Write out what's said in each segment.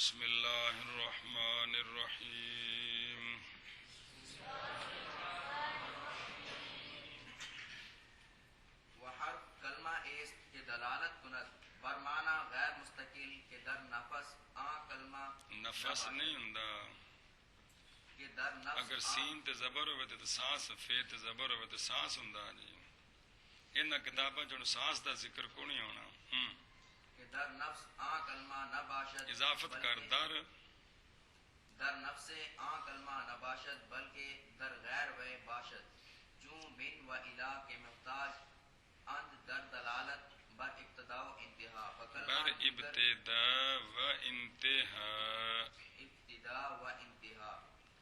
بسم اللہ الرحمن الرحیم وحرف کلمہ ایست کہ دلالت کند بر معنی غیر مستقل کہ در نفس کلمہ نفس نہیں ہوندا کہ در نفس اگر سین تے زبر ہوئے تے سانس فے تے زبر ہوئے تے سانس ہوندا جی انہاں کتاباں چوں سانس دا ذکر کو نہیں ہونا کہ در نفس کلمہ نہ باشد اضافت کر در نفس کلمہ نہ باشد بلکہ در غیر و باشد چون من و الہ کے محتاج اند در دلالت بر ابتدا و انتہا بر ابتدا و انتہا ابتدا و انتہا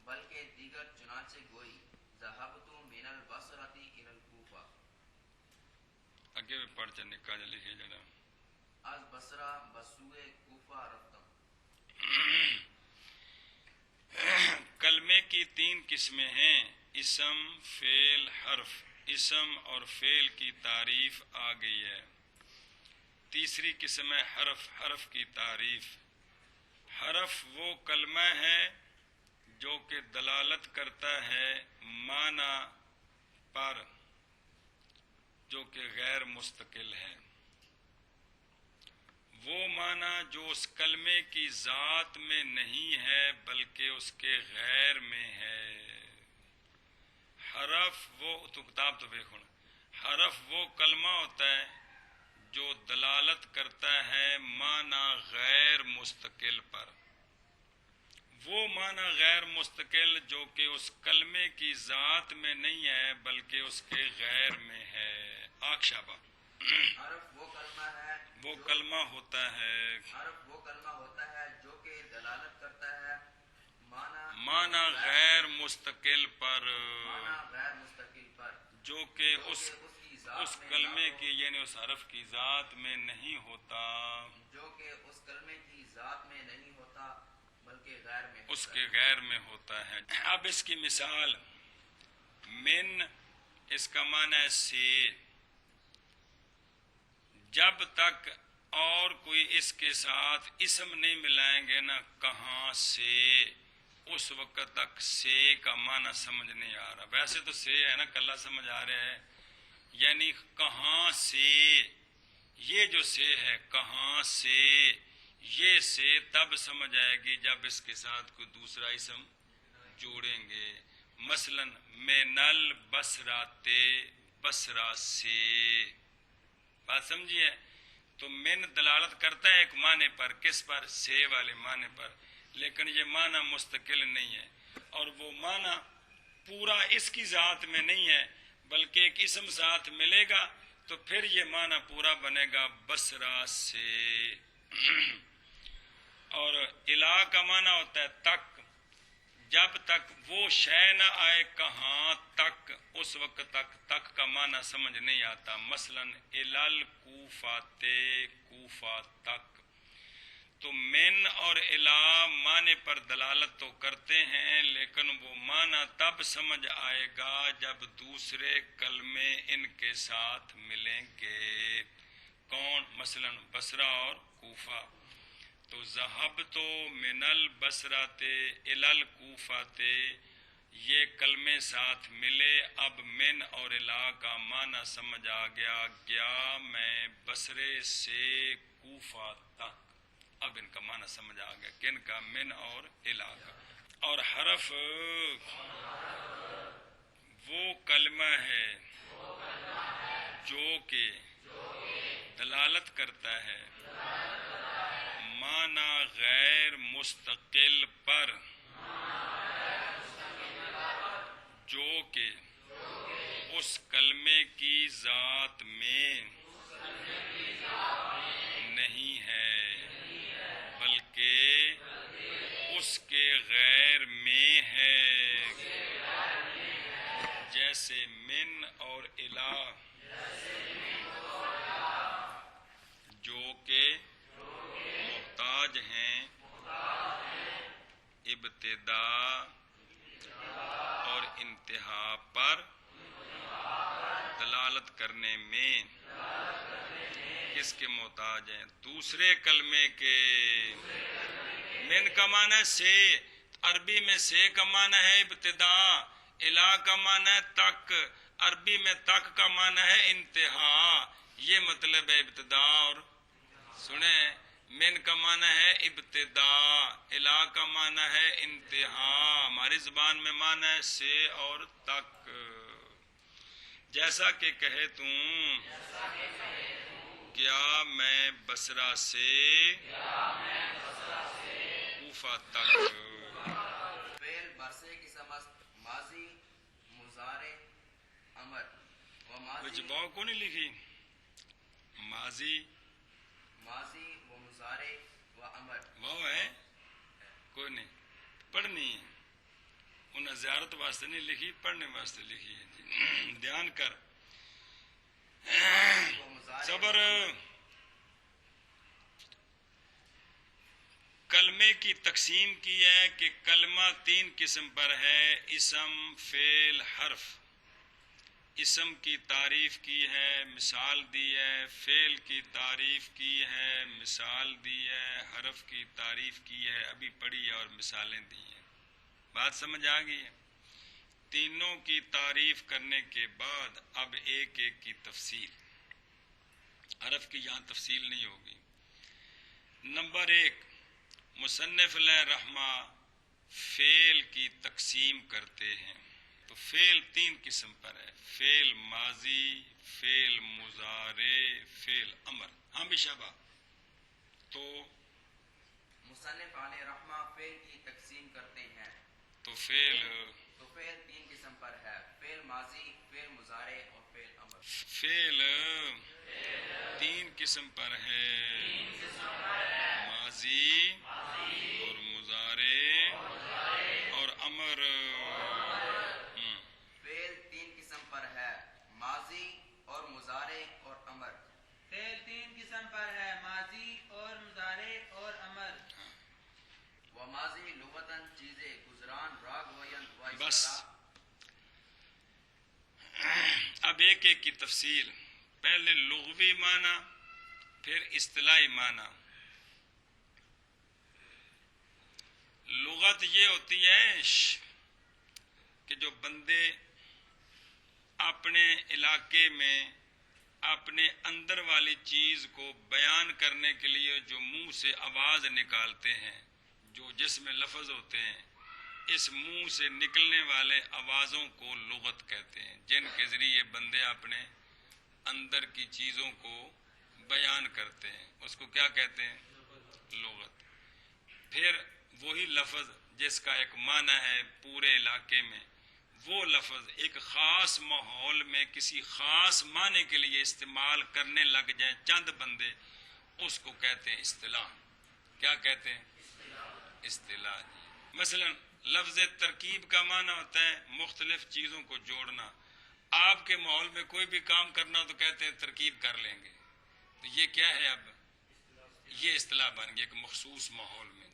بلکہ دیگر چنانچہ گوئی ذہبت من البصرۃ الی الکوفہ اگے بھی پڑھ چ نکا جا لکھے جڑا از بصرہ بسوئے کوفہ رفتم. کلمے کی 3 قسمیں ہیں، اسم، فعل، حرف. اسم اور فعل کی تعریف آ گئی ہے. تیسری قسم ہے حرف. حرف کی تعریف. حرف وہ کلمہ ہے جو کہ دلالت کرتا ہے معنی پر جو کہ غیر مستقل ہے. وہ معنی جو اس کلمے کی ذات میں نہیں ہے بلکہ اس کے غیر میں ہے. حرف وہ تو کتاب تو دیکھو، حرف وہ کلمہ ہوتا ہے جو دلالت کرتا ہے معنی غیر مستقل پر. وہ معنی غیر مستقل جو کہ اس کلمے کی ذات میں نہیں ہے بلکہ اس کے غیر میں ہے. آکشابہ حرف وہ کلمہ ہے وہ کلمہ ہوتا ہے، حرف وہ کلمہ ہوتا ہے جو کہ دلالت کرتا ہے معنی غیر مستقل پر، معنی غیر مستقل پر جو کہ اس کلمے کی یعنی اس حرف کی ذات میں نہیں ہوتا، جو کہ اس کلمے کی ذات میں نہیں ہوتا بلکہ غیر میں اس کے غیر میں ہوتا ہے. اب اس کی مثال من، اس کا معنی ہے سے. جب تک اور کوئی اس کے ساتھ اسم نہیں ملائیں گے نا کہاں سے، اس وقت تک سے کا معنی سمجھ نہیں آ رہا. ویسے تو سے ہے نا، کلا سمجھ آ رہا ہے، یعنی کہاں سے. یہ جو سے ہے کہاں سے، یہ سے تب سمجھ آئے گی جب اس کے ساتھ کوئی دوسرا اسم جوڑیں گے. مثلا من البصرۃ، بصرہ سے. بات سمجھیے؟ تو من دلالت کرتا ہے ایک معنی پر، کس پر؟ سے والے معنی پر، لیکن یہ معنی مستقل نہیں ہے اور وہ معنی پورا اس کی ذات میں نہیں ہے بلکہ ایک اسم ساتھ ملے گا تو پھر یہ معنی پورا بنے گا بصرہ سے. اور الہ کا معنی ہوتا ہے تک. جب تک وہ شے نہ آئے کہاں تک، اس وقت تک کا معنی سمجھ نہیں آتا. مثلا الال کوفات، کوفہ تک. تو من اور الہ معنی پر دلالت تو کرتے ہیں لیکن وہ معنی تب سمجھ آئے گا جب دوسرے کلمے ان کے ساتھ ملیں گے. کون؟ مثلا بصرہ اور کوفہ. تو ذہبت من البصرۃ الی الکوفۃ، یہ کلمے ساتھ ملے. اب من اور الہ کا معنی سمجھ آ گیا، گیا میں بصرے سے کوفہ تک. اب ان کا معنی سمجھ آ گیا، کن کا؟ من اور الہ کا. اور حرف وہ کلمہ ہے جو کہ دلالت کرتا ہے معنی غیر مستقل پر، جو کہ اس کلمے کی ذات میں نہیں ہے بلکہ اس کے غیر میں ہے. جیسے من اور الہ جو کہ محتاج ہیں ابتدا اور انتہا پر دلالت کرنے میں. کس کے محتاج ہیں؟ دوسرے کلمے کے. من کا معنی ہے سے، عربی میں سے کا معنی ہے ابتدا، الا کا معنی ہے تک، عربی میں تک کا معنی ہے انتہا، یہ مطلب ہے ابتدا اور سنیں، من کا معنی ہے ابتدا، الا کا معنی ہے انتہا، ہماری زبان میں معنی ہے سے اور تک، جیسا کہ کہے تم کیا میں بصرہ سے کوفہ تک، فعل برسے کی سمجھ ماضی مضارع امر و وچ ماضی باؤ کو نہیں لکھی، ماضی ماضی و مضارع و امر واؤ ہے کوئی نہیں، پڑھنی ہے، انہیں زیارت واسطے نہیں لکھی، پڑھنے واسطے لکھی ہے جی، دھیان کر، و مضارع صبر۔ کلمے کی تقسیم کی ہے کہ کلمہ 3 قسم پر ہے، اسم، فعل، حرف، اسم کی تعریف کی ہے، مثال دی ہے، فعل کی تعریف کی ہے، مثال دی ہے، حرف کی تعریف کی ہے، ابھی پڑھی ہے اور مثالیں دی ہیں، بات سمجھ آ گئی ہے؟ تینوں کی تعریف کرنے کے بعد اب ایک ایک کی تفصیل، حرف کی یہاں تفصیل نہیں ہوگی۔ نمبر 1، مصنف علیہ رحمہ فعل کی تقسیم کرتے ہیں، تو فعل 3 قسم پر ہے، فعل ماضی، فعل مضارع، فعل امر، ہمیشہ با، تو مصنف علیہ رحمہ فعل کی تقسیم کرتے ہیں، تو فعل 3 قسم پر ہے، فعل ماضی، فعل مضارع اور فعل امر۔ فعل 3 قسم پر ہے، ماضی اور مضارع اور امر، فعل 3 قسم پر ہے، ماضی اور مضارع اور امر۔ فعل 3 قسم پر ہے، ماضی اور مضارع اور امر۔ و ماضی لغتاً چیزیں گزران راگ وین و بس اصطلاح۔ اب ایک ایک کی تفصیل، پہلے لغوی معنی پھر اصطلاحی معنی۔ لغت یہ ہوتی ہے کہ جو بندے اپنے علاقے میں اپنے اندر والی چیز کو بیان کرنے کے لیے جو منہ سے آواز نکالتے ہیں، جو جس میں لفظ ہوتے ہیں، اس منہ سے نکلنے والے آوازوں کو لغت کہتے ہیں، جن کے ذریعے بندے اپنے اندر کی چیزوں کو بیان کرتے ہیں، اس کو کیا کہتے ہیں؟ لغت۔ پھر وہی لفظ جس کا ایک معنی ہے پورے علاقے میں، وہ لفظ ایک خاص ماحول میں کسی خاص معنی کے لیے استعمال کرنے لگ جائیں چند بندے، اس کو کہتے ہیں اصطلاح۔ کیا کہتے ہیں؟ اصطلاح جی۔ مثلا لفظ ترکیب کا معنی ہوتا ہے مختلف چیزوں کو جوڑنا، آپ کے ماحول میں کوئی بھی کام کرنا تو کہتے ہیں ترکیب کر لیں گے، تو یہ کیا ہے؟ اب یہ اصطلاح بن گئی ایک مخصوص ماحول میں،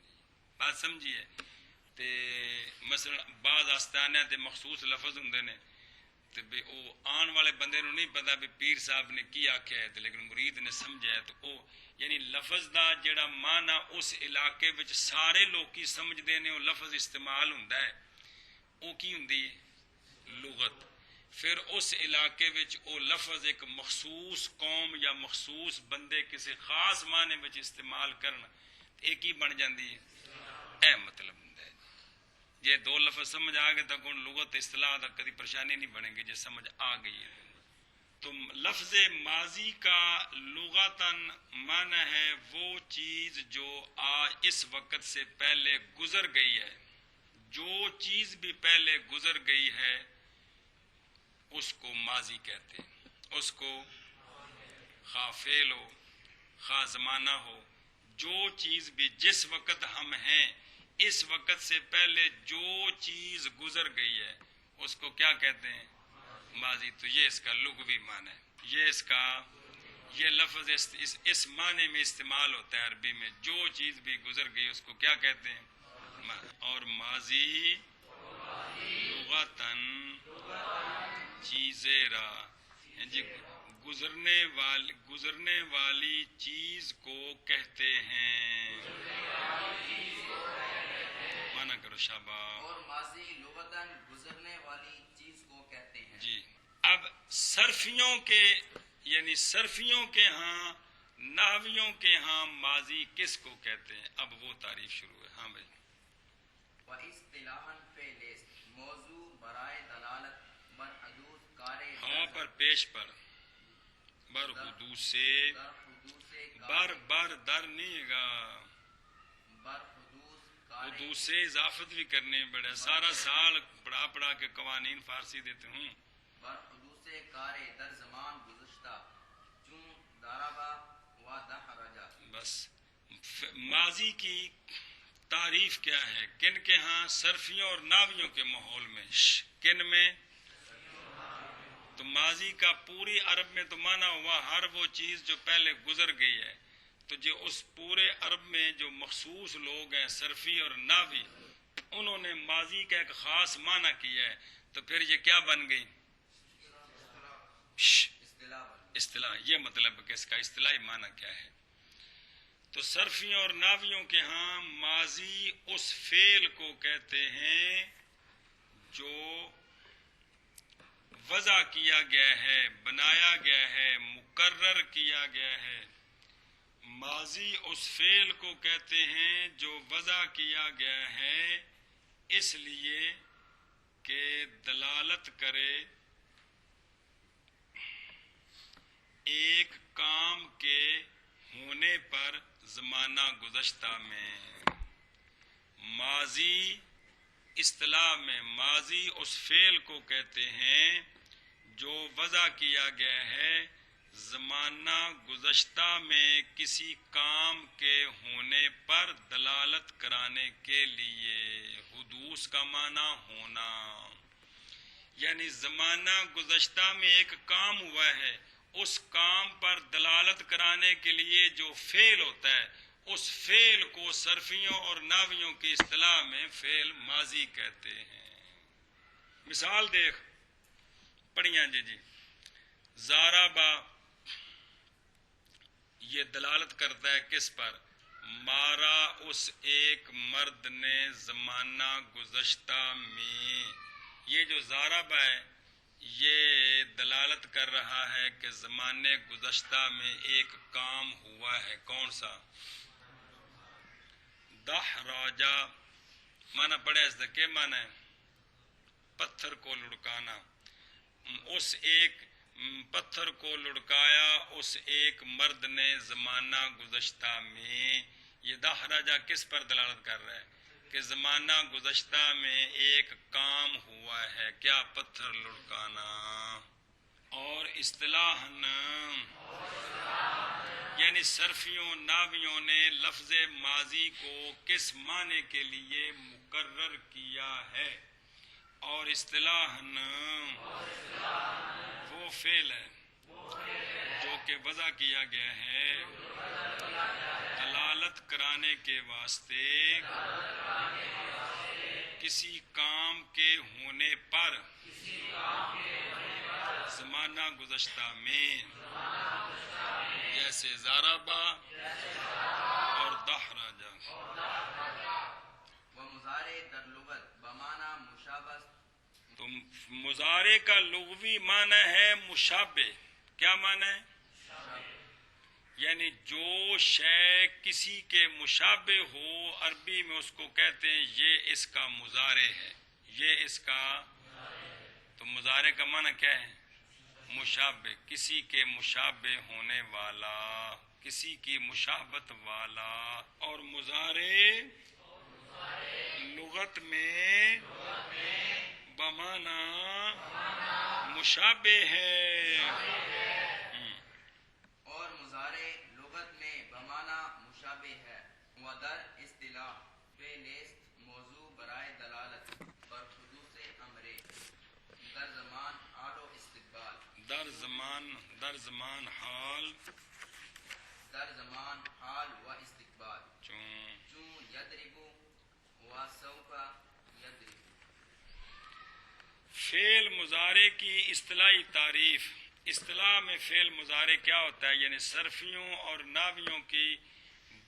بات سمجھیے؟ تے مثلا بعض آستانے تے مخصوص لفظ ہوندے نے تے بھی او آن والے بندے نو نہیں پتا بھی پیر صاحب نے کی آکھیا ہے، لیکن مرید نے سمجھا ہے، تو او یعنی لفظ دا جڑا معنی اس علاقے وچ سارے لوکی سمجھدے نے، او لفظ استعمال ہوندا ہے، او کی ہوندی ہے؟ لغت۔ پھر اس علاقے وچ او لفظ ایک مخصوص قوم یا مخصوص بندے کسی خاص معنی وچ استعمال کرن، ایک ہی بن جاندی ہے، اے مطلب ہوندا ہے۔ یہ 2 لفظ سمجھ آ گئے تو کون لغت اصطلاح دا کبھی پریشانی نہیں بنے گی، جے سمجھ آ گئی ہے تو لفظ ماضی کا لغتاً معنی ہے وہ چیز جو آج اس وقت سے پہلے گزر گئی ہے، جو چیز بھی پہلے گزر گئی ہے اس کو ماضی کہتے ہیں، اس کو خواہ فعل ہو خواہ زمانہ ہو، جو چیز بھی جس وقت ہم ہیں اس وقت سے پہلے جو چیز گزر گئی ہے اس کو کیا کہتے ہیں؟ ماضی۔ تو یہ اس کا لغوی معنی ہے، یہ اس کا یہ لفظ اس معنی میں استعمال ہوتا ہے عربی میں، جو چیز بھی گزر گئی اس کو کیا کہتے ہیں؟ اور ماضی لغتاً چیزیں را، جی گزرنے والی چیز کو کہتے ہیں، صرفیوں کے یعنی صرفیوں کے ہاں نحویوں کے ہاں ماضی کس کو کہتے ہیں؟ اب وہ تعریف شروع ہے. ہاں بھائی. واصطلاحاً فعل است موضوع برائے دلالت بر حدوث کار ہاں پر پیش پر بر حدوث سے در حدوث بر بر در نہیں گا بر حدوث کار حدوث سے اضافت بھی کرنے میں بڑا سارا سال پڑھا پڑھا کے قوانین فارسی دیتے ہوں. بر حدوث کار در زمان گزشتہ چون دارابا و دحرجا. بس ماضی کی تعریف کیا ہے کن کے ہاں؟ صرفیوں اور ناویوں کے ماحول میں. کن میں؟ تو ماضی کا پوری عرب میں تو مانا ہوا ہر وہ چیز جو پہلے گزر گئی ہے. تو جو اس پورے عرب میں جو مخصوص لوگ ہیں صرفی اور ناوی انہوں نے ماضی کا ایک خاص معنی کیا ہے. تو پھر یہ کیا بن گئی؟ اصطلاح. یہ مطلب کہ اس کا اصطلاحی معنی کیا ہے؟ تو صرفیوں اور ناویوں کے ہاں ماضی اس فعل کو کہتے ہیں جو وضع کیا گیا ہے بنایا گیا ہے مقرر کیا گیا ہے. ماضی اس فعل کو کہتے ہیں جو وضع کیا گیا ہے اس لیے کہ دلالت کرے ایک کام کے ہونے پر زمانہ گزشتہ میں. ماضی اصطلاح میں ماضی اس فعل کو کہتے ہیں جو وضع کیا گیا ہے زمانہ گزشتہ میں کسی کام کے ہونے پر دلالت کرانے کے لیے. حدوث کا معنی ہونا یعنی زمانہ گزشتہ میں ایک کام ہوا ہے اس کام پر دلالت کرانے کے لیے جو فعل ہوتا ہے اس فعل کو صرفیوں اور ناویوں کی اصطلاح میں فعل ماضی کہتے ہیں. مثال دیکھ پڑھیاں جی. زارابا یہ دلالت کرتا ہے کس پر؟ مارا اس ایک مرد نے زمانہ گزشتہ میں. یہ جو زارابا ہے یہ دلالت کر رہا ہے کہ زمانے گزشتہ میں ایک کام ہوا ہے. کون سا؟ دحرجا مانا پڑے اس کے مانا ہے پتھر کو لڑکانا. اس ایک پتھر کو لڑکایا اس ایک مرد نے زمانہ گزشتہ میں. یہ دحرجا کس پر دلالت کر رہا ہے؟ کہ زمانہ گزشتہ میں ایک کام ہوا ہے. کیا؟ پتھر لڑکانا. اور اصطلاحاً یعنی صرفیوں ناویوں نے لفظ ماضی کو کس معنی کے لیے مقرر کیا ہے؟ اور اصطلاحاً وہ فعل ہے جو کہ وضع کیا گیا ہے دلالت کرانے کے واسطے کسی کام کے ہونے پر زمانہ گزشتہ میں. جیسے زارابا اور دحرجا. ومضارع در لغت بمعنی مشابہ. تو مضارع کا لغوی معنی ہے مشابہ. کیا معنی ہے؟ یعنی جو شے کسی کے مشابہ ہو عربی میں اس کو کہتے ہیں یہ اس کا مضارع ہے. یہ اس کا تو مضارع کا معنی کیا ہے؟ مشابہ. کسی کے مشابہ ہونے والا کسی کی مشابہت والا. اور مضارع لغت میں بمعنی مشابہ ہے. اور مضارع لغت میں بمعنی مشابہ ہے. ودر اصطلاح فعل است موضوع برائے دلالت بر حدوث امر در زمان حال و استقبال. در زمان حال و استقبال. چون یضرب و سوف یضرب. فعل مضارع کی اصطلاحی تعریف. اصطلاح میں فعل مضارع کیا ہوتا ہے؟ یعنی صرفیوں اور ناویوں کی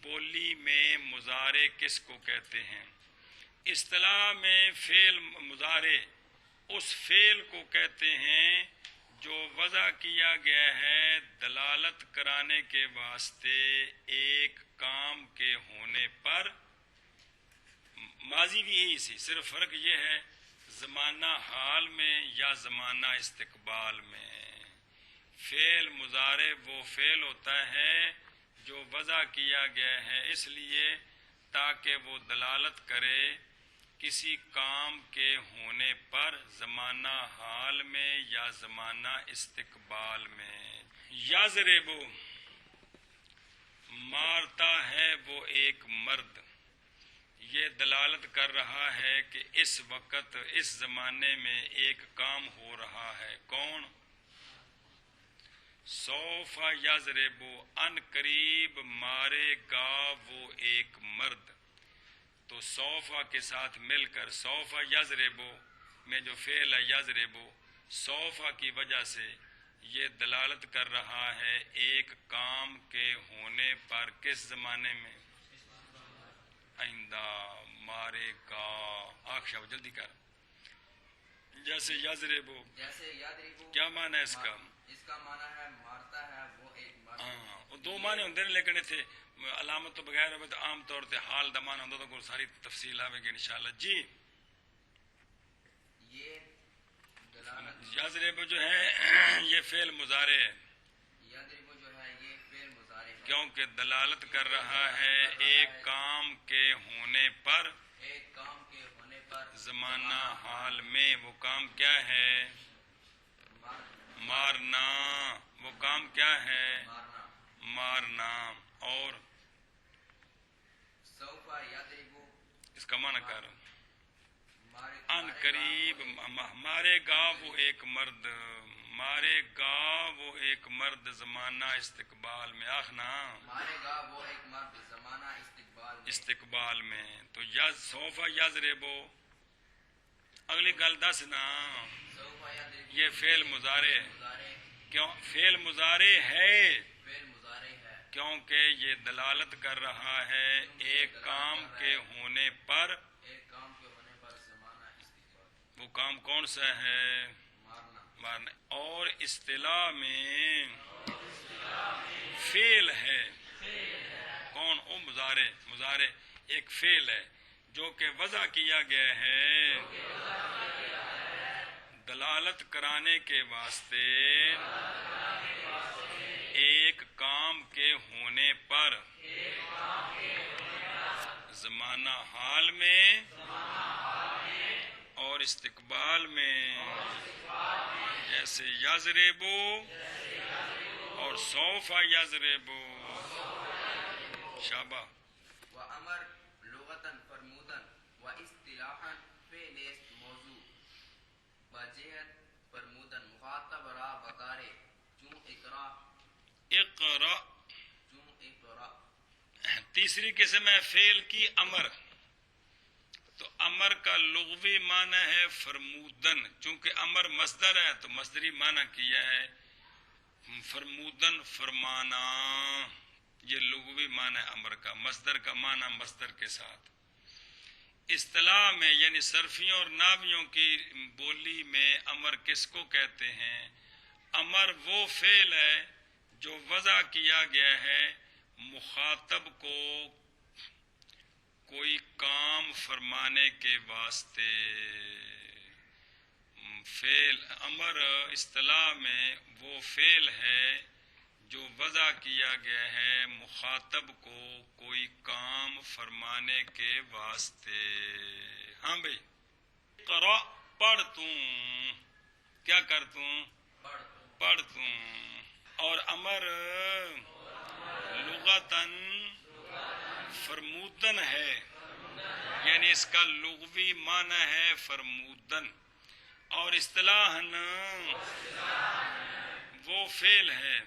بولی میں مضارع کس کو کہتے ہیں؟ اصطلاح میں فعل مضارع اس فعل کو کہتے ہیں جو وضع کیا گیا ہے دلالت کرانے کے واسطے ایک کام کے ہونے پر، ماضی بھی یہی سی، صرف فرق یہ ہے زمانہ حال میں یا زمانہ استقبال میں۔ فعل مضارع وہ فعل ہوتا ہے جو وضع کیا گیا ہے اس لیے تاکہ وہ دلالت کرے کسی کام کے ہونے پر زمانہ حال میں یا زمانہ استقبال میں۔ یضرب مارتا ہے وہ ایک مرد، یہ دلالت کر رہا ہے کہ اس وقت اس زمانے میں ایک کام ہو رہا ہے۔ کون؟ سوف یضرب، ان قریب مارے گا وہ ایک مرد۔ تو سوفا کے ساتھ مل کر سوفا یضرب میں جو فعل ہے یضرب، سوفا کی وجہ سے یہ دلالت کر رہا ہے ایک کام کے ہونے پر کس زمانے میں؟ آئندہ مارے گا۔ آخشا جلدی کر۔ جیسے یضرب، جیسے یضرب کیا معنی ہے اس کا؟ اس کا معنی ہے مارتا ہے وہ ایک مرد۔ ہاں وہ دو معنی ہوندے نے، لیکن اتنے علامت تو بغیر ہوئے تو عام طور تے حال دا معنی ہوندا تو کوئی ساری تفصیل آئے گی انشاءاللہ۔ جی یہ دلالت یضرب جو ہے یہ فعل مضارع ہے یضرب جو ہے یہ فعل مضارع ہے کیونکہ دلالت کر رہا ہے ایک کام کے ہونے پر ایک کام کے ہونے پر زمانہ حال میں۔ وہ کام کیا ہے؟ مارنا۔ وہ کام کیا ہے؟ مارنا۔ مارنا۔ اور سوف یضرب اس کا معنی کر ان مارے قریب مارے گا وہ ایک مرد، مارے گا وہ ایک مرد زمانہ استقبال میں۔ آخنا مارے گا وہ ایک مرد زمانہ استقبال میں۔ استقبال میں۔ تو سوف یضرب اگلی گل دس نا، سوف یضرب یہ فعل مضارع ہے۔ مضارع کیوں فعل مضارع ہے؟ فعل مضارع ہے کیونکہ یہ دلالت کر رہا ہے ایک کام کے ہونے پر۔ ایک کام کے ہونے پر زمانہ استقبال۔ وہ کام کون سا ہے؟ مارنا۔ مارنا۔ اور اصطلاح میں فعل ہے کون؟ او مضارع۔ مضارع ایک فعل ہے جو کہ وضع کیا گیا ہے دلالت کرانے کے واسطے ایک کام کے ہونے پر زمانہ حال میں اور استقبال میں، جیسے یضرب اور سوف یضرب۔ شابہ۔ وامر لغتاً فرموداً و اصطلاحاً فعل است موضوع بجہت فرموداً مخاطب را بکارے چون اقرا اقرا۔ چون اقرا۔ تیسری قسم ہے فعل کی امر۔ تو امر کا لغوی معنی ہے فرمودن، چونکہ امر مصدر ہے تو مصدری معنی کیا ہے فرمودن فرمانا۔ یہ لغوی معنی امر کا، مصدر کا معنی مصدر کے ساتھ۔ اصطلاح میں یعنی صرفیوں اور نحویوں کی بولی میں امر کس کو کہتے ہیں؟ امر وہ فعل ہے جو وضع کیا گیا ہے مخاطب کو کوئی کام فرمانے کے واسطے۔ فعل امر اصطلاح میں وہ فعل ہے جو وضع کیا گیا ہے مخاطب کو کوئی کام فرمانے کے واسطے۔ ہاں بھئی، قرأ پڑھ توں، کیا کر توں؟ پڑھ توں۔ اور امر لغتاً فرمودن ہے، یعنی اس کا لغوی معنی ہے فرمودن، اور اصطلاحاً وہ فعل ہے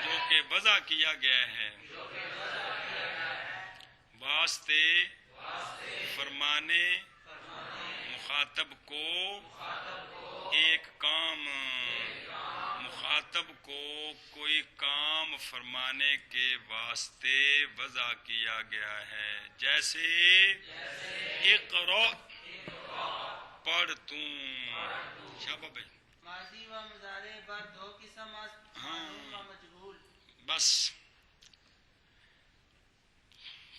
جو کہ وضع کیا گیا ہے واسطے فرمانے مخاطب کو ایک کام، مخاطب کو کوئی کام فرمانے کے واسطے وضع کیا گیا ہے۔ جیسے اقرأ پڑھ توں۔ شابہ بھائی، ماضی و مضارع بر دو قسم است، معلوم و مجهول. بس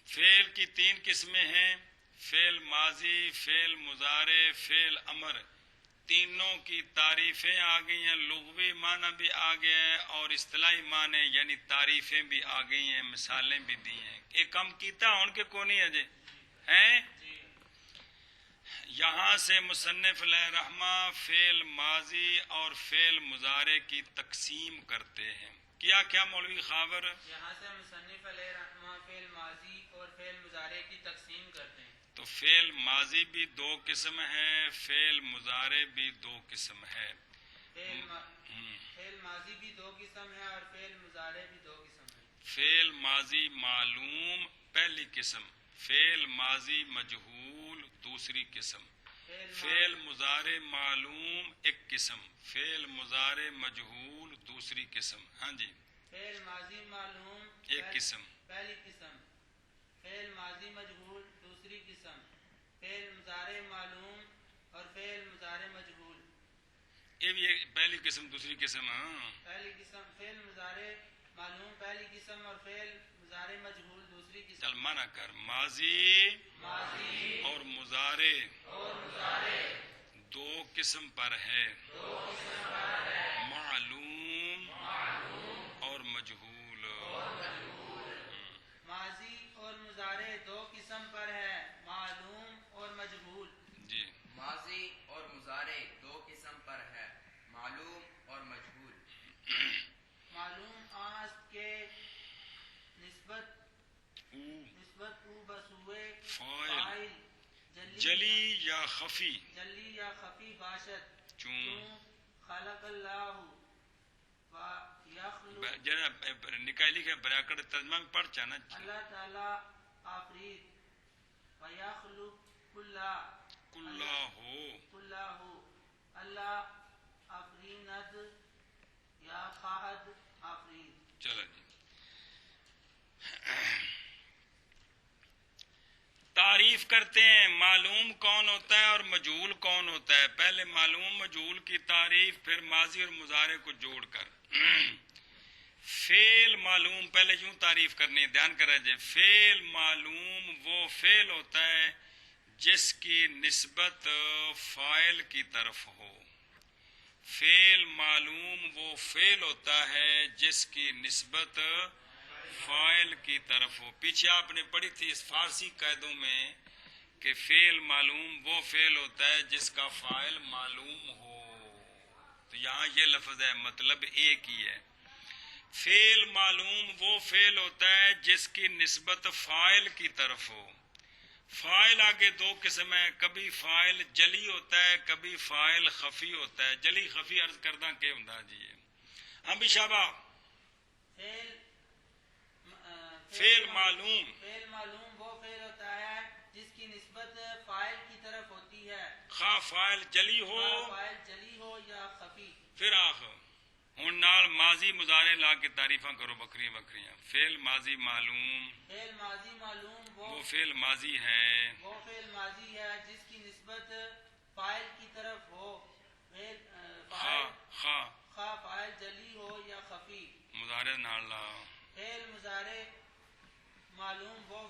فعل کی 3 قسمیں ہیں، فعل ماضی، فعل مضارع، فعل امر. تینوں کی تعریفیں آ گئی ہیں، لغوی معنی بھی آ گیا ہے اور اصطلاحی معنی یعنی تعریفیں بھی آ گئی ہیں، مثالیں بھی دی ہیں. ایک کم کیتا ان کے کو نہیں اجے ہیں. یہاں سے مصنف علیہ الرحمہ فعل ماضی اور فعل مضارع کی تقسیم کرتے ہیں. کیا مولوی خاور؟ یہاں سے مصنف علیہ رحمہ فعل ماضی اور فعل مضارع کی تقسیم کرتے ہیں. تو فعل ماضی بھی 2 قسم ہے، فعل مضارع بھی 2 قسم ہے. فعل ماضی بھی 2 قسم ہے اور فعل مضارع بھی 2 قسم ہے. فعل ماضی معلوم پہلی قسم، فعل ماضی مجہول دوسری قسم. فعل مضارع معلوم ایک قسم، فعل مضارع مجہول دوسری قسم. ہاں جی. فعل ماضی معلوم ایک قسم، پہلی قسم، فعل ماضی مجہول دوسری قسم، فعل مضارع معلوم اور فعل مضارع مجہول. یہ بھی ایک پہلی قسم دوسری قسم. ہاں پہلی قسم فعل مضارع معلوم پہلی قسم اور فعل مضارع مجہول دوسری قسم. چل مانا کر، ماضی اور مضارع 2 قسم پر ہے، معلوم اور مجہول. ماضی اور مضارع 2 قسم پر ہے، معلوم اور مجہول. جی. ماضی اور مضارع 2 قسم پر ہے، معلوم اور مجہول. معلوم آست کے نسبت او بسوئے فاعل جلی یا خفی جلی یا خفی باشد، چون خلق اللہ و یخلق جناب نکالی کا بریکٹ ترجمہ میں پڑھ چانا. اللہ تعالی آفرید و یخلق کلہ ہو اللہ آفریند یا خواہد آفرید. چلو جی. تعریف کرتے ہیں معلوم کون ہوتا ہے اور مجہول کون ہوتا ہے. پہلے معلوم مجہول کی تعریف، پھر ماضی اور مضارع کو جوڑ کر. فعل معلوم پہلے یوں تعریف کرنی ہے، دھیان کرا جائے. فعل معلوم وہ فعل ہوتا ہے جس کی نسبت فاعل کی طرف ہو. فعل معلوم وہ فعل ہوتا ہے جس کی نسبت فاعل کی طرف ہو. پیچھے آپ نے پڑھی تھی اس فارسی قاعدوں میں کہ فعل معلوم وہ فعل ہوتا ہے جس کا فاعل معلوم ہو. تو یہاں یہ لفظ ہے، مطلب ایک ہی ہے. فعل معلوم وہ فعل ہوتا ہے جس کی نسبت فاعل کی طرف ہو. فاعل آگے 2 قسم ہے، کبھی فاعل جلی ہوتا ہے، کبھی فاعل خفی ہوتا ہے. جلی خفی عرض کردہ کہ ہوں جی. ہم بھی شابہ. فعل معلوم وہ فعل ہوتا ہے جس کی نسبت فاعل کی طرف ہوتی ہے، خواہ فاعل جلی ہو یا خفی. پھر آخر ہوں نال ماضی مضارع لا کے تعریفاں کرو بکریاں بکریاں. فعل ماضی معلوم وہ فعل ماضی ہے جس کی نسبت فاعل کی طرف ہو، خواہ فاعل جلی ہو یا خفی. مضارع نال لا. فعل مضارع معلوم وہ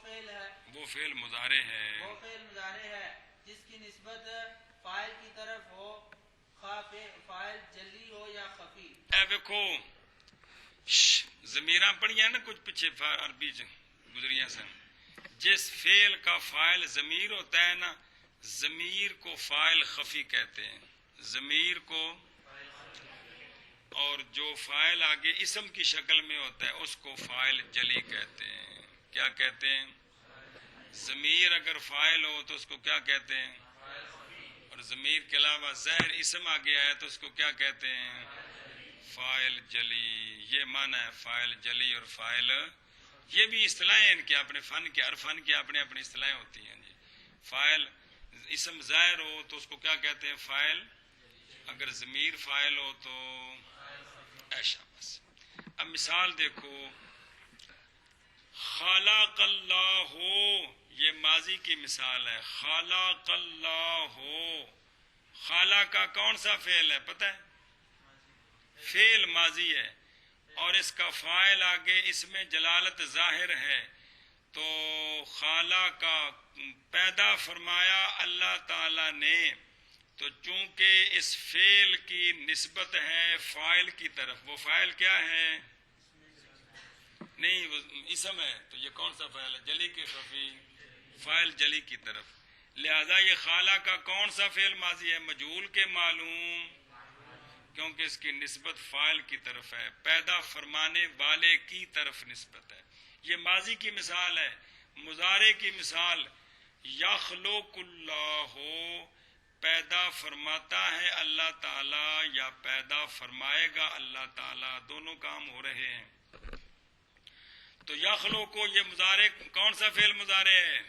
فعل مضارع ہے جس کی نسبت فاعل کی طرف ہو، خواہ فاعل جلی ہو یا خفی. اے دیکھو ضمیراں پڑھیاں نا کچھ پیچھے عربی گزریاں سن. جس فعل کا فاعل ضمیر ہوتا ہے نا، ضمیر کو فاعل خفی کہتے ہیں. ضمیر کو، اور جو فاعل آگے اسم کی شکل میں ہوتا ہے اس کو فاعل جلی کہتے ہیں. کیا کہتے ہیں؟ ضمیر اگر فاعل ہو تو اس کو کیا کہتے ہیں؟ اور ضمیر کے علاوہ ظاہر اسم آگے آیا تو اس کو کیا کہتے ہیں؟ فاعل جلی. یہ معنی ہے فاعل جلی اور فاعل. یہ بھی اصطلاحیں ان کے اپنے فن کے، ہر فن کی اپنی اپنی اصطلاحیں ہوتی ہیں جی. فاعل اسم ظاہر ہو تو اس کو کیا کہتے ہیں؟ فاعل. اگر ضمیر فاعل ہو تو ایسا. بس اب مثال دیکھو، خلق اللہ ہو، یہ ماضی کی مثال ہے. خلق اللہ ہو، خالہ کا کون سا فعل ہے پتہ ہے؟ فعل ماضی ہے اور اس کا فاعل آگے اس میں جلالت ظاہر ہے، تو خالہ کا پیدا فرمایا اللہ تعالی نے، تو چونکہ اس فعل کی نسبت ہے فاعل کی طرف، وہ فاعل کیا ہے؟ نہیں، وہ اسم ہے، تو یہ کون سا فاعل ہے؟ جلی کے خفی، فاعل جلی کی طرف، لہذا یہ خالہ کا کون سا فعل ماضی ہے؟ مجہول کے معلوم، کیونکہ اس کی نسبت فاعل کی طرف ہے، پیدا فرمانے والے کی طرف نسبت ہے۔ یہ ماضی کی مثال ہے۔ مضارع کی مثال، یخلق اللہ، پیدا فرماتا ہے اللہ تعالی یا پیدا فرمائے گا اللہ تعالی، دونوں کام ہو رہے ہیں۔ تو یخلق کو یہ مضارع کون سا فعل مضارع ہے؟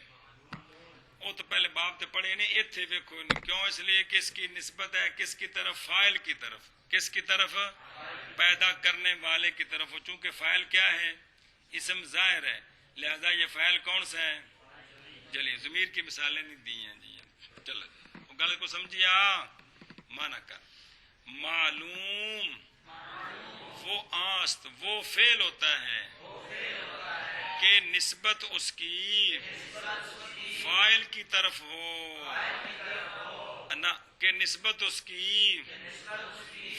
وہ تو پہلے باب تے پڑھے نہیں، اتھے ویکھو، کیوں؟ اس لیے کہ اس کی نسبت ہے کس کی طرف؟ فاعل کی طرف۔ کس کی طرف؟ پیدا کرنے والے کی طرف۔ چونکہ فاعل کیا ہے؟ اسم ظاہر ہے، لہذا یہ فاعل کون سا ہے؟ جلی۔ ضمیر کی مثالیں نہیں دی ہیں جی، چلو گل کو سمجھیا، مانا کر۔ معلوم وہ آست، وہ فعل ہوتا ہے کہ نسبت اس کی فاعل کی طرف ہو، نہ کہ نسبت اس کی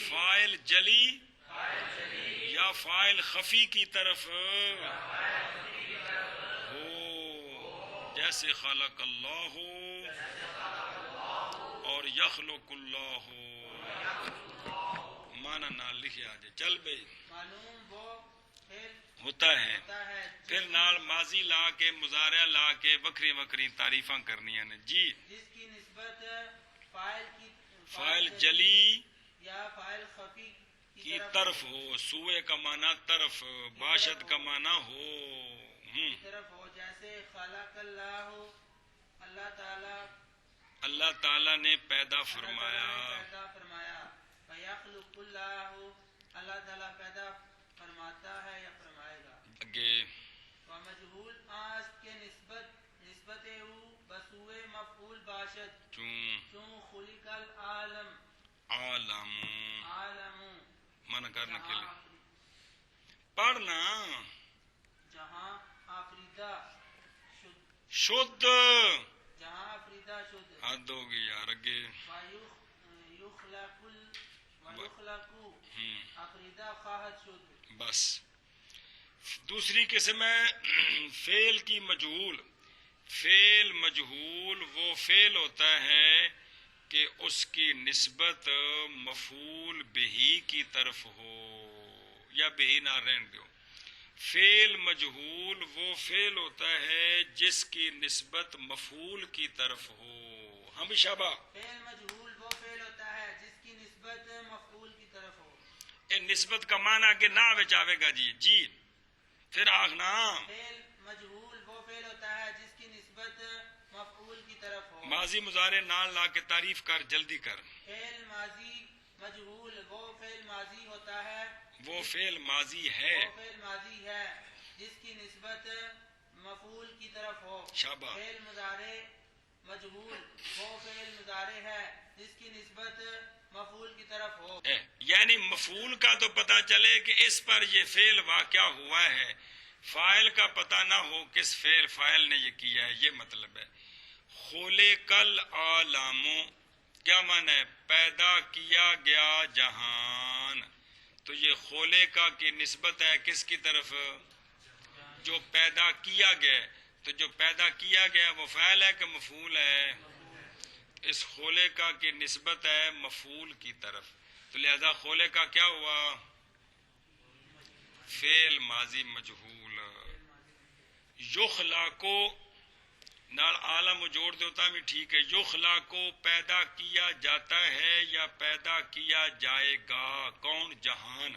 فاعل جلی یا فاعل خفی کی طرف ہو، جیسے خلق اللہ اور یخلق اللہ، مانا نہ لکھے آجے، چل بھئی۔ معلوم وہ فعل ہوتا ہے، پھر نال ماضی لا کے مضارع لا کے وکری وکری تعریفاں کرنیاں نے جی۔ جس کی نسبت فاعل کی فاعل جلی یا فاعل خفی کی طرف ہو، سوئے کا معنی طرف، باشد کا معنی ہو، طرف ہو، جیسے خلق اللہ، اللہ تعالی، اللہ تعالی نے پیدا فرمایا، پیدا فرمایا، فیخلق اللہ، اللہ تعالی پیدا فرماتا ہے یا فرمائے گا۔ اگے ومجہول آست کے نسبت او بسوئے مفعول باشد، چون خلق العالم، عالم، عالم من کرنے کے لیے پڑھنا، جہاں آفریدہ شد، جہاں آفریدہ شد، حد ہوگی یار، اگے ویخلقو آفریدہ خواہد شد۔ بس دوسری قسم ہے فعل کی مجہول۔ فعل مجہول وہ فعل ہوتا ہے کہ اس کی نسبت مفعول بہی کی طرف ہو، یا بہی نہ رہن دو۔ فعل مجہول وہ فعل ہوتا ہے جس کی نسبت مفعول کی طرف ہو، ہمیشہ با فعل مجہول وہ فعل ہوتا ہے جس کی نسبت مفعول کی طرف ہو۔ نسبت کا معنی کہ نہ وچ آوے گا جی جی، پھر آخنا فعل مجہول وہ فعل ہوتا ہے جس کی نسبت مفعول کی طرف ہو۔ ماضی مضارع نال لا کے تعریف کر، جلدی کر۔ فعل ماضی مجہول وہ فعل ماضی ہوتا ہے، وہ فعل ماضی ہے، وہ فعل ماضی ہے جس کی نسبت مفعول کی طرف ہو۔ شاباش۔ فعل مضارع مجہول وہ فعل مضارع ہے جس کی نسبت مفعول کی طرف ہو۔ یعنی مفعول کا تو پتہ چلے کہ اس پر یہ فعل واقع ہوا ہے، فاعل کا پتہ نہ ہو کس فاعل نے یہ کیا ہے، یہ مطلب ہے۔ خلق العالم کیا معنی ہے؟ پیدا کیا گیا جہان، تو یہ خلق کی نسبت ہے کس کی طرف؟ جو پیدا کیا گیا، تو جو پیدا کیا گیا وہ فاعل ہے کہ مفعول ہے؟ اس خلق کی نسبت ہے مفعول کی طرف، تو لہذا خلق کیا ہوا؟ فعل ماضی مجہول۔ یخلا کو نال عالم جوڑ دیتا بھی ٹھیک ہے، یخلا کو پیدا کیا جاتا ہے یا پیدا کیا جائے گا، کون؟ جہان۔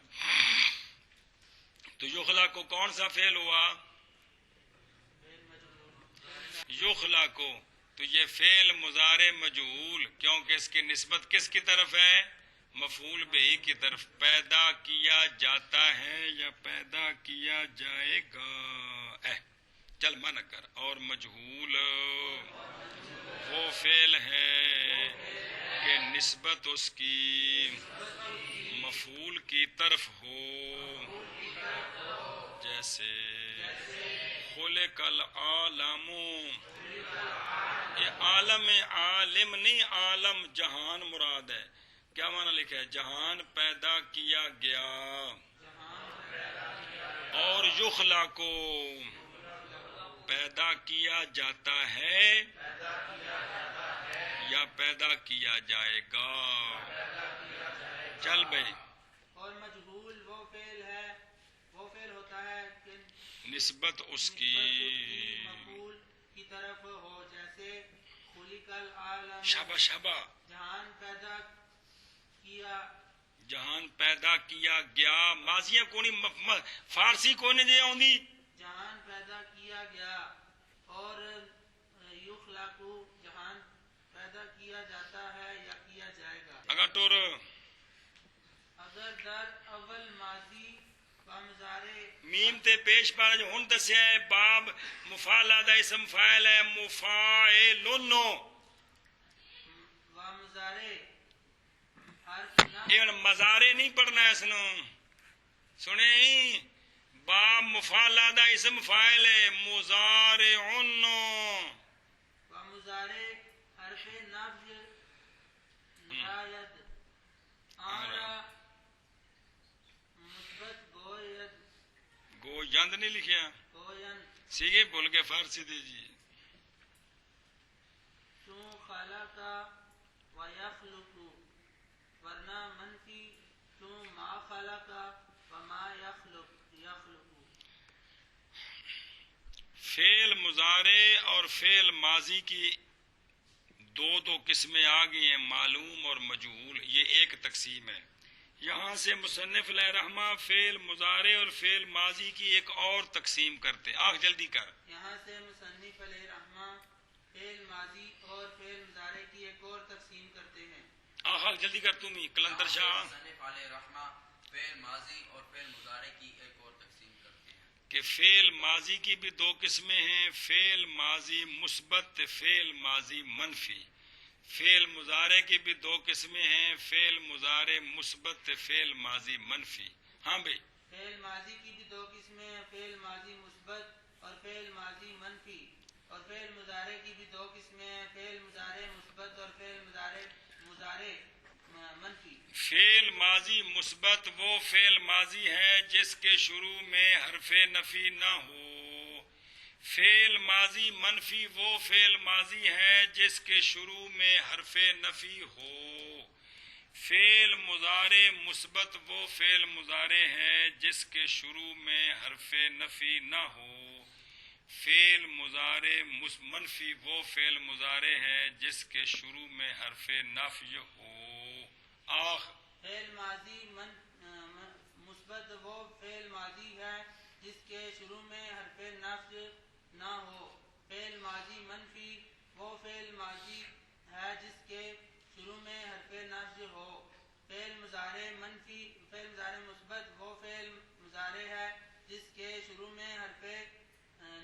تو یخلا کو کون سا فعل ہوا؟ یخلا کو، تو یہ فعل مضارع مجہول، کیونکہ اس کی نسبت کس کی طرف ہے؟ مفعول بہی کی طرف، پیدا کیا جاتا ہے یا پیدا کیا جائے گا۔ چل من کر، اور مجہول وہ فعل ہے کہ نسبت اس کی مفعول کی طرف ہو، جیسے خلق العالم، یہ عالم عالم نہیں، عالم جہان مراد ہے. کیا معنی لکھا ہے؟ جہان پیدا کیا گیا. اور یخلا کو پیدا کیا جاتا ہے یا پیدا کیا جائے گا. چل بھائی. اور مجہول وہ فعل ہے، وہ فعل ہوتا ہے کہ نسبت اس کی مفعول کی طرف ہو، جیسے خلق العالم، شابہ شابہ، جہان پیدا کیا، جہان پیدا کیا گیا. ماضیاں کونی فارسی کونے دے آؤندی. جہان پیدا کیا گیا. اور یخلق جہان پیدا کیا جاتا ہے یا کیا جائے گا. اگر ٹور اگر در اول ماضی و مضارع میم تے پیش پا جو ہن دسیا ہے باب مفعلہ دا اسم فاعل ہے مفاعلن، و مضارع حرف نہ یہ مزارے نہیں پڑھنا ہے. اس نو سنیں، باب مفعلہ دا اسم فاعل ہے مضارعن، و مضارع حرف نفی نہایت آرا مثبت گوید گو یند نہیں لکھیا، گوین سیگے بھول کے فارسی دے جی. چون خلق و یخلق، ورنہ منفی چون ما خلق و ما یخلق. فعل مضارع اور فعل ماضی کی دو قسمیں آ گئی ہیں، معلوم اور مجہول. یہ ایک تقسیم ہے. یہاں سے مصنف علیہ رحمہ فعل مضارع اور فعل ماضی کی ایک اور تقسیم کرتے. آخ جلدی کر. یہاں سے مصنف علیہ رحمہ فعل ماضی اور فعل مضارع کی ایک اور تقسیم کرتے ہیں. آخ جلدی کر تم ہی کلندر شاہ. مصنف علیہ رحمہ فعل ماضی اور فعل مضارع کی ایک اور تقسیم کرتے ہیں کہ فعل ماضی کی بھی دو قسمیں ہیں، فعل ماضی مثبت، فعل ماضی منفی. فعل مضارع کی بھی دو قسمیں ہیں، فعل مضارع مثبت، فعل ماضی منفی. ہاں بھائی. فعل ماضی کی بھی دو قسمیں ہیں، فعل ماضی مثبت اور فعل ماضی منفی. اور فعل مضارع کی بھی دو قسمیں ہیں، فعل مضارع مثبت اور فعل مضارع منفی. فعل ماضی مثبت وہ فعل ماضی ہے جس کے شروع میں حرف نفی نہ ہو. فعل ماضی منفی وہ فعل ماضی ہے جس کے شروع میں حرف نفی ہو. فعل مضارع مثبت وہ فعل مضارع ہے جس کے شروع میں حرف نفی نہ ہو. فعل مضارع منفی وہ فعل مضارع ہے جس کے شروع میں حرف نفی ہو. آخ فعل ماضی مثبت وہ فعل ماضی ہے جس کے شروع میں حرف نفی نہ ہو. فعل ماضی منفی وہ فعل ماضی ہے جس کے شروع میں حرف نفی ہو. فعل مضارع مثبت وہ فعل مضارع ہے جس کے شروع میں حرف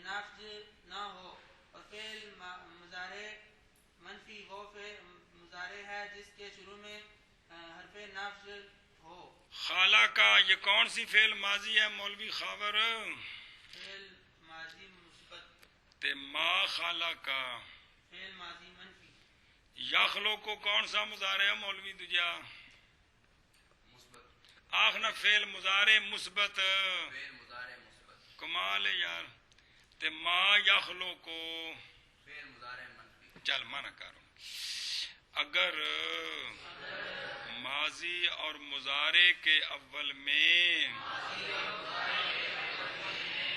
نفی نہ ہو. اور فعل مضارع منفی وہ فعل مضارع ہے جس کے شروع میں حرف نفی ہو. خالہ کا یہ کون سی فعل ماضی ہے مولوی خاور؟ فعل ماضی مثبت. تے ما خالہ کا فعل ماضی منفی. یخلو کو کون سا مضارع ہے مولوی دجا؟ مثبت. آخنا فعل مضارع مثبت. فعل مضارع مثبت. کمال ہے یار. تے ما یخلو کو فعل مضارع منفی. چل منع کرو. اگر ماضی اور مضارع کے اول میں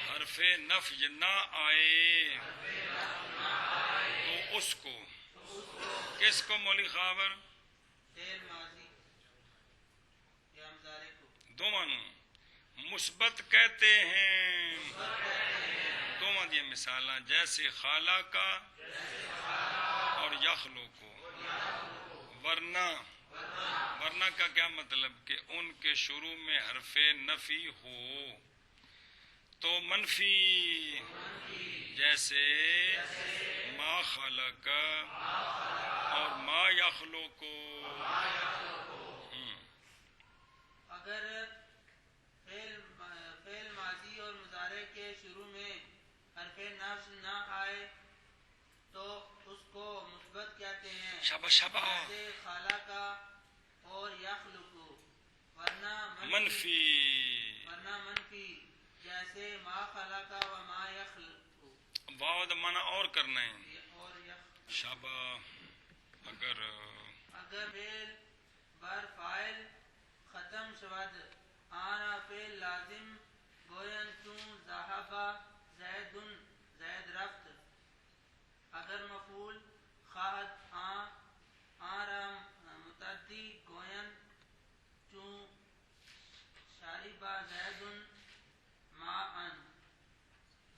حرف نفی نہ آئے تو اس کو کس کو مولی خاور؟ فعل ماضی یا مضارع کو دونوں مثبت کہتے ہیں. دونوں دی مثالاں جیسے خالہ کا اور یخلو کو. ورنہ کا کیا مطلب کہ ان کے شروع میں حرف نفی ہو تو منفی، جیسے ما خلق اور ما یخلق اگر فعل ماضی اور مضارع کے شروع میں حرف نفس نہ آئے تو اس کو مثبت کہتے ہیں، شاباش جیسے خالق اور یخلق، ورنہ منفی جیسے ما خلق و ما یخلق. واو دا معنی اور کرنا ہے. اور شاباش. اگر فعل بر فاعل ختم شود آنا فعل لازم گوین چون ذهب زید زید رفت. اگر مفعول خواہد آرا متعدی گوین چون شارب زید ماء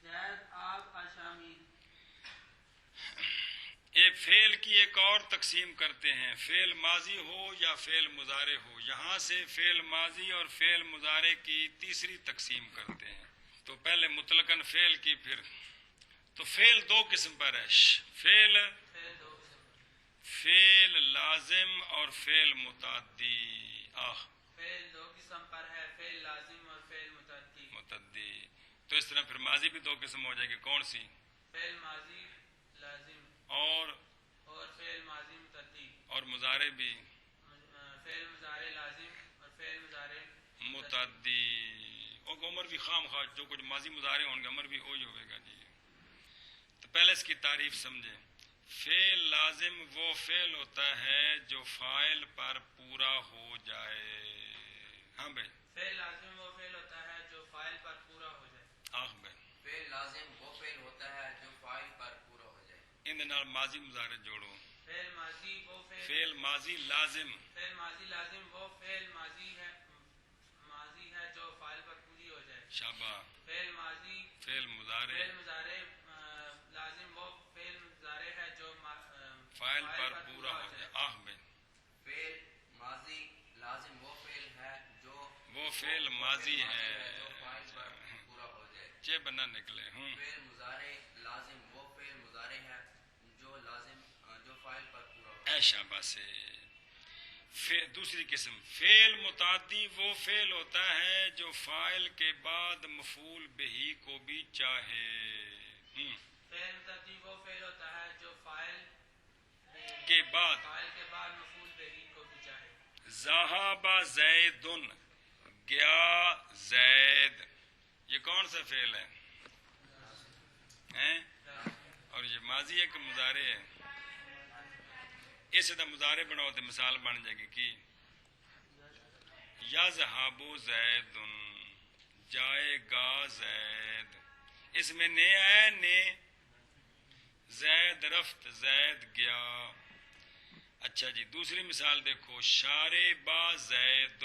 زید آب آشامی. یہ فعل کی ایک اور تقسیم کرتے ہیں، فعل ماضی ہو یا فعل مضارع ہو. یہاں سے فعل ماضی اور فعل مضارع کی تیسری تقسیم کرتے ہیں. تو پہلے مطلقاً فعل کی، پھر تو فعل دو قسم پر ہے، فعل لازم اور فعل متعدی. فعل دو قسم پر ہے، فعل لازم اور فعل متعدی. تو اس طرح پھر ماضی بھی دو قسم ہو جائے گی. کون سی؟ فعل ماضی لازم اور فعل ماضی متعدی. اور مضارع بھی فعل مضارع لازم اور فعل مضارع متعدی. اور عمر بھی خام خواہ جو کچھ ماضی مضارع ہوں گے عمر بھی وہی ہوئے گا. جی تو پہلے اس کی تعریف سمجھیں. فعل لازم وہ فعل ہوتا ہے جو فاعل پر پورا ہو جائے. ہاں بھائی. فعل لازم وہ فعل ہوتا ہے جو فاعل پر پورا ہو جائے. آخ بھائی. فعل لازم وہ فعل ہوتا ہے جو فاعل پر پورا ہو جائے. ان نال ماضی مضارع جوڑو. فعل ماضی وہ فعل ماضی لازم. فعل ماضی لازم وہ فعل ماضی ہے جو فاعل پر پوری ہو جائے. شاباش. فعل ماضی فعل مضارع لازم وہ فعل مضارع ہے جو فاعل پر پورا ہو جائے. آخ بھائی. فعل ماضی لازم وہ فعل ہے جو فعل ماضی ہے جو فاعل پر پورا ہو جائے. چھ بنا نکلے. فعل مضارع لازم وہ فعل مضارع ہے جو فاعل پر پورا ہو جائے. شاباش. دوسری قسم فعل متعدی وہ فعل ہوتا ہے جو فاعل کے بعد مفعول بہی کو بھی چاہے. فعل متعدی وہ فعل ہوتا ہے جو فاعل کے بعد مفعول بہی کو بھی چاہے. ذهب زید، گیا زید. یہ کون سا فعل ہے؟ اور یہ ماضی ہے کہ مضارع ہے؟ اس دا مضارع بناؤ تو مثال بن جائے گی کہ یذهب زید، جائے گا زید. اس میں نے ہے نے. زید رفت، زید گیا. اچھا جی دوسری مثال دیکھو. شاربا زید،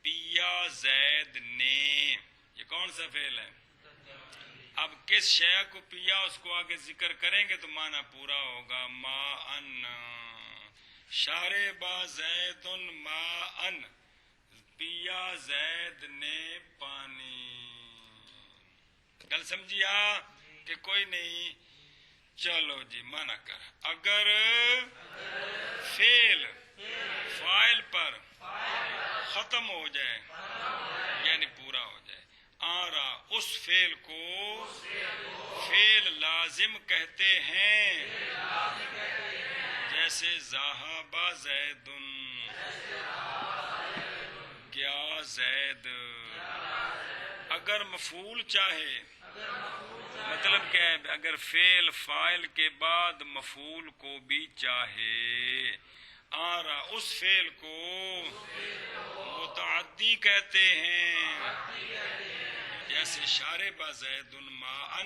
پیا زید نے. یہ کون سا فعل ہے؟ اب کس شے کو پیا اس کو آگے ذکر کریں گے تو معنی پورا ہوگا. ما ان. شاربا زید ما ان، پیا زید نے پانی. گل سمجھیا کہ کوئی نہیں؟ چلو جی مانا کر. اگر فعل فاعل پر ختم ہو جائے یعنی پورا ہو جائے، آرا اس فعل کو فعل لازم کہتے ہیں. جیسے ذهب زید، گیا زید. اگر مفعول چاہے مطلب کیا ہے؟ اگر فعل فاعل کے بعد مفعول کو بھی چاہے، آرا اس فعل کو متعدی کہتے ہیں. جیسے شارب زید ماء،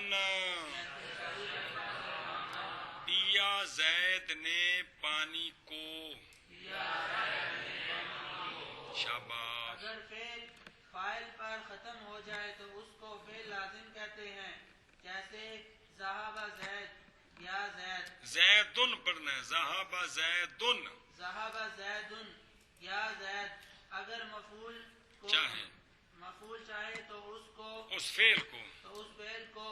پیا زید نے پانی کو. شاباش. اگر فعل فاعل پر ختم ہو جائے تو اس کو فعل لازم کہتے ہیں. جیسے ذهب زید، یا زید. زیدن پڑھنا ہے. ذهب زیدن. ذهب زید یا زید. اگر مفعول چاہے تو اس فعل کو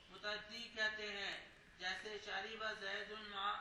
متعدی کہتے ہیں. جیسے شارب زید ماء،